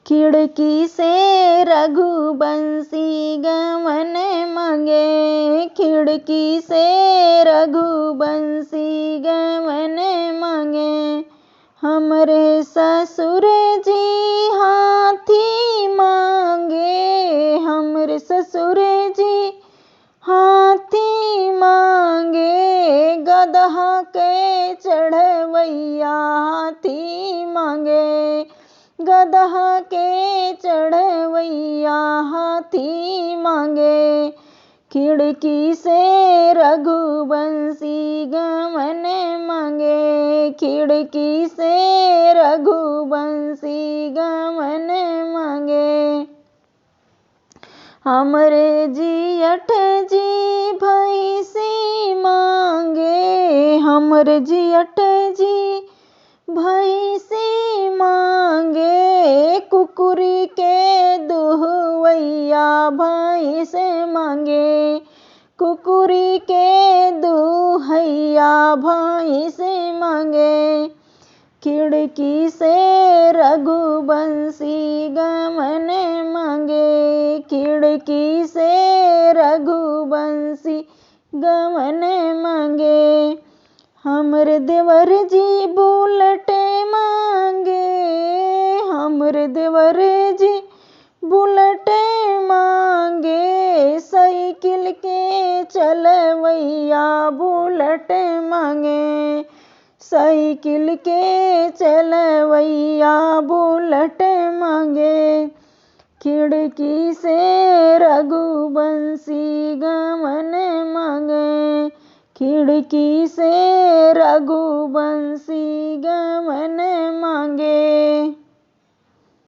खिड़की से रघुबंशी गमन मांगे, खिड़की से रघुबंशी गमन मांगे। हमरे ससुर जी हाथी मांगे, हमरे ससुर जी हाथी मांगे। गदहा के चढ़वैया हाथी मांगे, गदहा के चढ़वैया हाथी मांगे। खिड़की से रघुबंशी गमन मांगे, खिड़की से रघुबंशी गमन मांगे। हमरे जियठ जी भैंसी मांगे, हमरे जियठ जी भैंसी मांगे। कुकुरी के दुहवैया भैंस मांगे, कुकुरी के दुहैया भैंस मांगे। खिड़की से रघुबंशी गमन मांगे, खिड़की से रघुबंशी गमन मांगे। हमरे देवर जी बुलेट मांगे, हमरे देवर जी बुलेट मांगे। साइकिल के चलवैया बुलेट मांगे, साइकिल के चलवैया बुलेट मांगे। खिड़की से रघुबंशी गमन मांगे, खिड़की से रघुबंशी गमन मांगे।